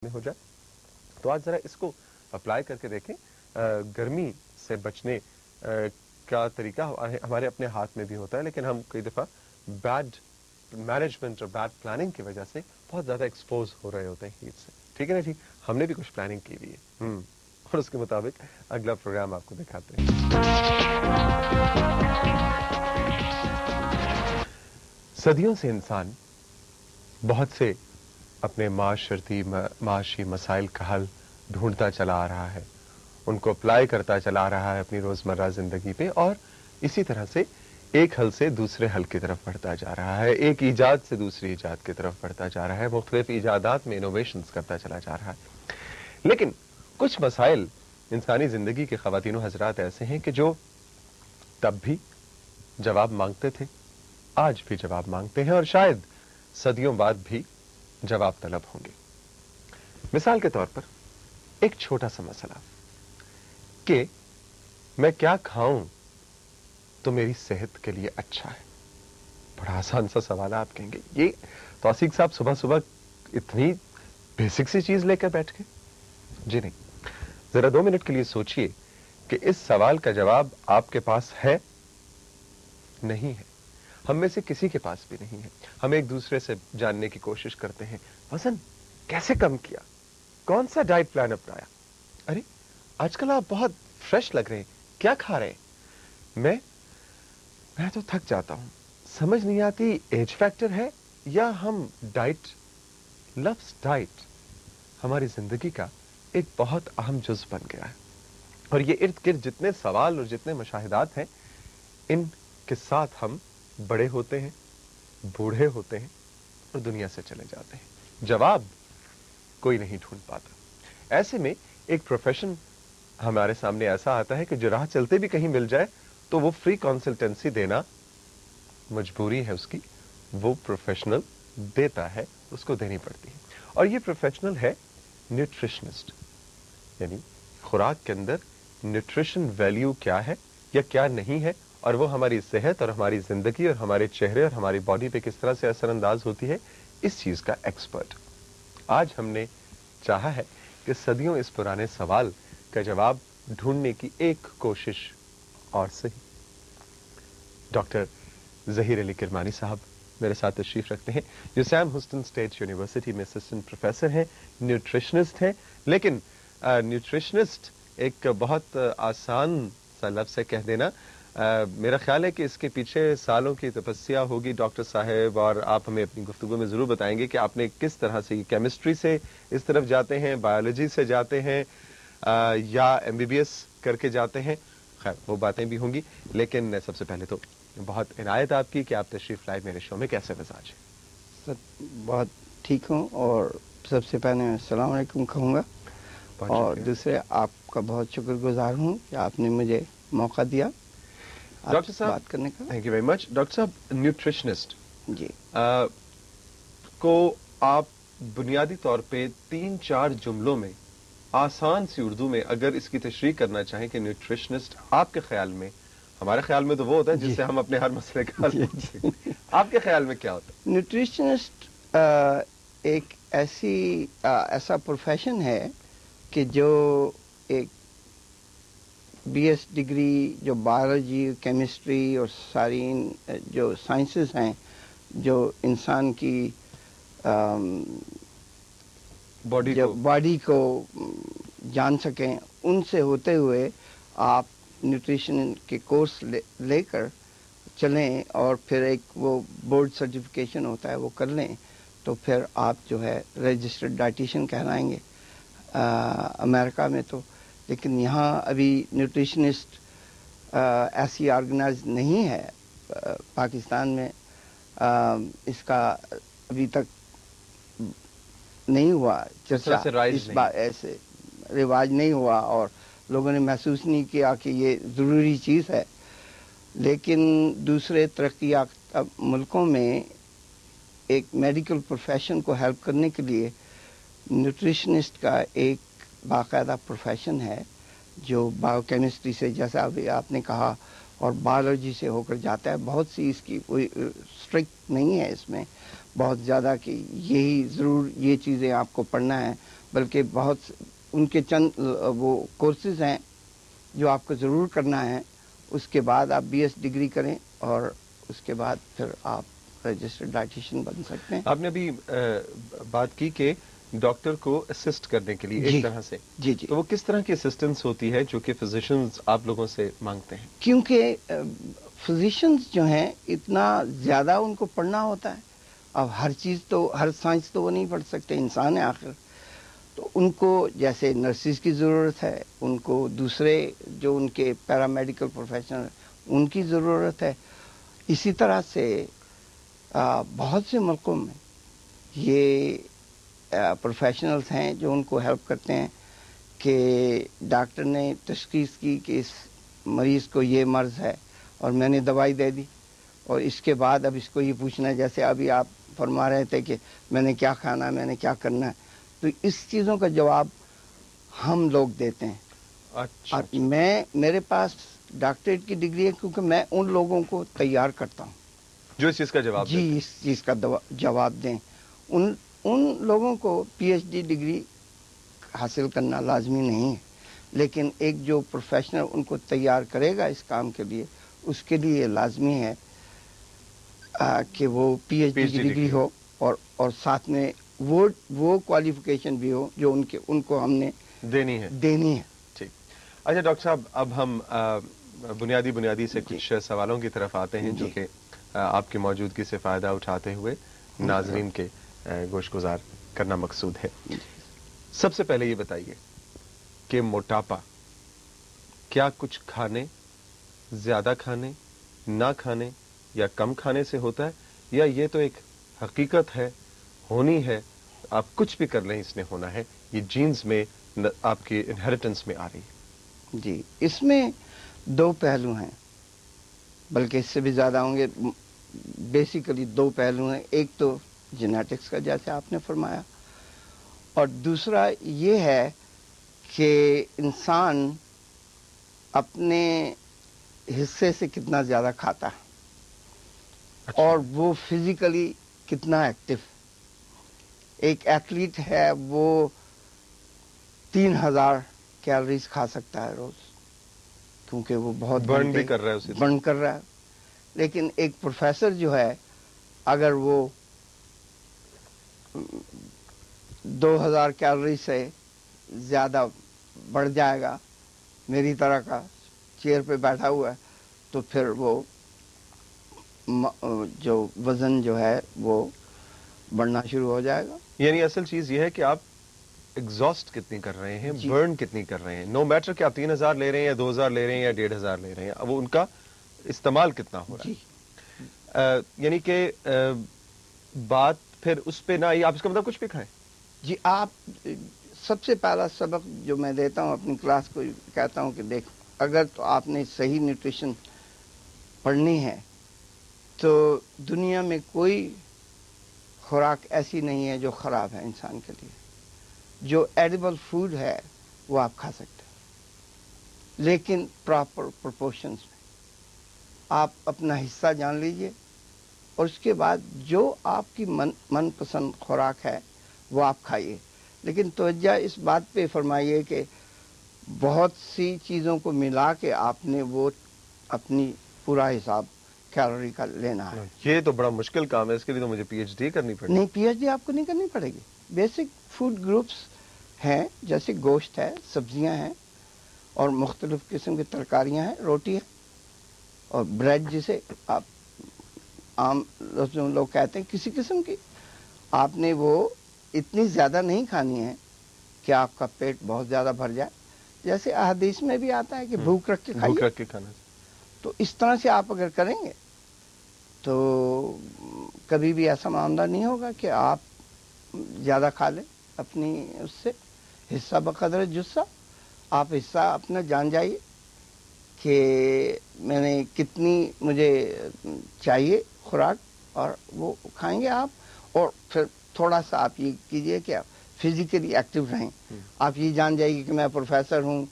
में हो जाए। तो आज ज़रा इसको अप्लाई करके देखें। गर्मी से बचने का तरीका हमारे अपने हाथ में भी होता है, लेकिन हम कई दफ़ा बैड मैनेजमेंट और बैड प्लानिंग की वजह से बहुत ज़्यादा एक्सपोज हो रहे होते हैं हीट से। ठीक है ना जी, हमने भी कुछ प्लानिंग की हुई है और उसके मुताबिक अगला प्रोग्राम आपको दिखाते हैं। सदियों से इंसान बहुत से अपने माशी मसाइल का हल ढूंढता चला आ रहा है, उनको अप्लाई करता चला आ रहा है अपनी रोजमर्रा जिंदगी पे, और इसी तरह से एक हल से दूसरे हल की तरफ बढ़ता जा रहा है, एक ईजाद से दूसरी ईजाद की तरफ बढ़ता जा रहा है, मुख्तलिफ ईजादात में इनोवेशंस करता चला जा रहा है। लेकिन कुछ मसाइल इंसानी जिंदगी के ख्वातीन हजरात ऐसे हैं कि जो तब भी जवाब मांगते थे, आज भी जवाब मांगते हैं और शायद सदियों बाद भी जवाब तलब होंगे। मिसाल के तौर पर एक छोटा सा मसला कि मैं क्या खाऊं तो मेरी सेहत के लिए अच्छा है। बड़ा आसान सा सवाल है। आप कहेंगे ये तौसीक साहब सुबह सुबह इतनी बेसिक सी चीज लेकर बैठ गए। जी नहीं, जरा 2 मिनट के लिए सोचिए कि इस सवाल का जवाब आपके पास है, नहीं है। हम में से किसी के पास भी नहीं है। हम एक दूसरे से जानने की कोशिश करते हैं, वजन कैसे कम किया, कौन सा डाइट प्लान अपनाया, अरे आजकल आप बहुत फ्रेश लग रहे हैं, क्या खा रहे हैं। मैं तो थक जाता हूं, समझ नहीं आती एज फैक्टर है या हम लफ्ज डाइट हमारी जिंदगी का एक बहुत अहम जुज बन गया है। और ये इर्द गिर्द जितने सवाल और जितने मुशाहिदात हैं, इनके साथ हम बड़े होते हैं, बूढ़े होते हैं और दुनिया से चले जाते हैं। जवाब कोई नहीं ढूंढ पाता। ऐसे में एक प्रोफेशन हमारे सामने ऐसा आता है कि जो राह चलते भी कहीं मिल जाए तो वो फ्री कंसल्टेंसी देना मजबूरी है उसकी, वो प्रोफेशनल देता है, उसको देनी पड़ती है। और ये प्रोफेशनल है न्यूट्रिशनिस्ट, यानी खुराक के अंदर न्यूट्रिशन वैल्यू क्या है या क्या नहीं है, और वो हमारी सेहत और हमारी जिंदगी और हमारे चेहरे और हमारी बॉडी पे किस तरह से असरअंदाज होती है, इस चीज का एक्सपर्ट। आज हमने चाहा है कि सदियों इस पुराने सवाल का जवाब ढूंढने की एक कोशिश और सही। डॉक्टर जहीर अली किरमानी साहब मेरे साथ तशरीफ रखते हैं, जो सैम हुस्टन स्टेट यूनिवर्सिटी में असिस्टेंट प्रोफेसर हैं, न्यूट्रिशनिस्ट हैं। लेकिन न्यूट्रिशनिस्ट एक बहुत आसान सा लफ्ज़ है कह देना। मेरा ख्याल है कि इसके पीछे सालों की तपस्या होगी डॉक्टर साहब, और आप हमें अपनी गुफ्तगू में ज़रूर बताएंगे कि आपने किस तरह से केमिस्ट्री से इस तरफ जाते हैं, बायोलॉजी से जाते हैं, या MBBS करके जाते हैं। खैर वो बातें भी होंगी, लेकिन सबसे पहले तो बहुत इनायत आपकी कि आप तशरीफ लाए मेरे शो में। कैसे मिजाज है? बहुत ठीक हूँ, और सबसे पहले अस्सलाम वालेकुम कहूँगा, और दूसरे आपका बहुत शुक्रगुजार हूँ कि आपने मुझे मौका दिया डॉक्टर साहब बात करने का। Thank you very much. Doctor साहब, न्यूट्रिशनिस्ट जी को आप बुनियादी तौर पे 3-4 जुमलों में आसान सी उर्दू में अगर इसकी तशरीह करना चाहें कि न्यूट्रिशनिस्ट आपके ख्याल में, हमारे ख्याल में तो वो होता है जिससे हम अपने हर मसले का हल करते हैं, आपके ख्याल में क्या होता है? न्यूट्रिशनिस्ट एक ऐसा प्रोफेशन है कि जो एक BS डिग्री, जो बायोलॉजी, केमिस्ट्री और सारी जो साइंसेस हैं, जो इंसान की बॉडी को जान सकें, उनसे होते हुए आप न्यूट्रिशन के कोर्स लेकर चलें और फिर एक वो बोर्ड सर्टिफिकेशन होता है वो कर लें, तो फिर आप जो है रजिस्टर्ड डाइटिशियन कहलाएंगे अमेरिका में तो। लेकिन यहाँ अभी न्यूट्रिशनिस्ट ऐसी ऑर्गेनाइज नहीं है पाकिस्तान में। इसका अभी तक नहीं हुआ चर्चा, इस बात ऐसे रिवाज नहीं हुआ, और लोगों ने महसूस नहीं किया कि ये ज़रूरी चीज़ है। लेकिन दूसरे तरक्की याफ्ता मुल्कों में एक मेडिकल प्रोफेशन को हेल्प करने के लिए न्यूट्रिशनिस्ट का एक बाकायदा प्रोफेशन है, जो बायोकेमिस्ट्री से, जैसा अभी आपने कहा, और बायोलॉजी से होकर जाता है। बहुत सी इसकी कोई स्ट्रिक्ट नहीं है इसमें बहुत ज़्यादा कि यही ज़रूर ये चीज़ें आपको पढ़ना है, بلکہ بہت ان کے چند وہ کورسز ہیں جو آپ کو ضرور کرنا ہے. اس کے بعد آپ BS ڈگری کریں اور اس کے بعد پھر آپ رجسٹرڈ ڈائٹیشین بن سکتے ہیں. آپ نے ابھی بات کی کہ ڈاکٹر کو اسسٹ کرنے کے لیے ایک طرح سے، جی تو وہ کس طرح کی اسسٹنس ہوتی ہے جو کہ فزیشنز آپ لوگوں سے مانگتے ہیں؟ کیونکہ فزیشنز جو ہیں اتنا زیادہ ان کو پڑھنا ہوتا ہے. اب ہر چیز تو ہر سائنس تو وہ نہیں پڑھ سکتے، انسان ہے آخر. تو ان کو جیسے نرسز کی ضرورت ہے، ان کو دوسرے جو ان کے پیرامیڈیکل پروفیشنل ان کی ضرورت ہے. اسی طرح سے بہت سے ملکوں میں یہ پروفیشنلز ہیں جو ان کو ہیلپ کرتے ہیں کہ ڈاکٹر نے تشخیص کی کہ اس مریض کو یہ مرض ہے اور میں نے دوائی دے دی، اور اس کے بعد اب اس کو یہ پوچھنا ہے جیسے ابھی آپ فرما رہے تھے کہ میں نے کیا کھانا ہے، میں نے کیا کرنا ہے. تو اس چیزوں کا جواب ہم لوگ دیتے ہیں. اچھا. اور میرے پاس ڈاکٹریٹ کی ڈگری ہے کیونکہ میں ان لوگوں کو تیار کرتا ہوں جو اس چیز کا جواب جی اس چیز کا جواب دیں. ان لوگوں کو PhD ڈگری حاصل کرنا لازمی نہیں ہے، لیکن ایک جو پروفیشنل ان کو تیار کرے گا اس کام کے لیے، اس کے لیے یہ لازمی ہے کہ وہ PhD کی ڈگری ہو اور ساتھ میں وہ کوالیفیکیشن بھی ہو جو ان کو ہم نے دینی ہے. ٹھیک. اچھا ڈاکٹر صاحب، اب ہم بنیادی سے کچھ سوالوں کی طرف آتے ہیں جو کہ آپ کی موجودگی سے فائدہ اٹھاتے ہوئے ناظرین کے گوش گزار کرنا مقصود ہے. سب سے پہلے یہ بتائیے کہ موٹاپا کیا کچھ کھانے، زیادہ کھانے، نہ کھانے یا کم کھانے سے ہوتا ہے، یا یہ تو ایک حقیقت ہے، ہونی ہے، آپ کچھ بھی کر لیں اس نے ہونا ہے، یہ جینز میں آپ کی انہیریٹنس میں آ رہی ہے؟ جی اس میں دو پہلو ہیں، بلکہ اس سے بھی زیادہ ہوں گے. بیسیکلی دو پہلو ہیں. ایک تو جینیٹکس کا جیسے آپ نے فرمایا، اور دوسرا یہ ہے کہ انسان اپنے حصے سے کتنا زیادہ کھاتا ہے. اچھا. اور وہ فزیکلی کتنا ایکٹیو. ایک ایتھلیٹ ہے وہ 3000 کیلریز کھا سکتا ہے روز، کیونکہ وہ بہت برن بھی کر رہا ہے، اسے برن کر رہا ہے. لیکن ایک پروفیسر جو ہے اگر وہ 2000 کیلری سے زیادہ بڑھ جائے گا، میری طرح کا چیئر پہ بیٹھا ہوا ہے، تو پھر وہ جو وزن جو ہے وہ بڑھنا شروع ہو جائے گا. یعنی اصل چیز یہ ہے کہ آپ ایگزاسٹ کتنی کر رہے ہیں، برن کتنی کر رہے ہیں. نو میٹر کہ آپ 3000 لے رہے ہیں یا 2000 لے رہے ہیں یا 1500 لے رہے ہیں، اب وہ ان کا استعمال کتنا ہو رہا ہے. یعنی کہ بات پھر اس پہ نہ آئی، آپ اس کا مطلب کچھ بھی کھائیں. جی آپ سب سے پہلا سبق جو میں دیتا ہوں اپنی کلاس کو، کہتا ہوں کہ دیکھ، اگر تو آپ نے صحیح نیوٹریشن پڑھنی ہے تو دنیا میں کوئی خوراک ایسی نہیں ہے جو خراب ہے انسان کے لیے. جو ایڈیبل فوڈ ہے وہ آپ کھا سکتے ہیں، لیکن پراپر پروپورشنز میں. آپ اپنا حصہ جان لیجئے، اور اس کے بعد جو آپ کی من پسند خوراک ہے وہ آپ کھائیے. لیکن توجہ اس بات پہ فرمائیے کہ بہت سی چیزوں کو ملا کے آپ نے وہ اپنی پورا حساب کیلوری کا لینا ہے. یہ تو بڑا مشکل کام ہے، اس کے لیے تو مجھے PhD کرنی پڑے گی. نہیں، PhD آپ کو نہیں کرنی پڑے گی. بیسک فوڈ گروپس ہیں جیسے گوشت ہے، سبزیاں ہیں، اور مختلف قسم کی ترکاریاں ہیں، روٹی ہے، اور بریڈ جسے آپ عام لوگ کہتے ہیں کسی قسم کی. آپ نے وہ اتنی زیادہ نہیں کھانی ہے کہ آپ کا پیٹ بہت زیادہ بھر جائے. جیسے احادیث میں بھی آتا ہے کہ بھوک رکھ کے کھائیے. بھوک رکھ کے کھانا. تو اس طرح سے آپ اگر کریں گے تو کبھی بھی ایسا معاملہ نہیں ہوگا کہ آپ زیادہ کھا لیں. اپنی اس سے حصہ بقدر جسہ آپ حصہ اپنا جان جائیے کہ میں نے کتنی مجھے چاہیے خوراک، اور وہ کھائیں گے آپ. اور پھر تھوڑا سا آپ یہ کیجئے کہ آپ فزیکلی ایکٹیو رہیں. آپ یہ جان جائیے کہ میں پروفیسر ہوں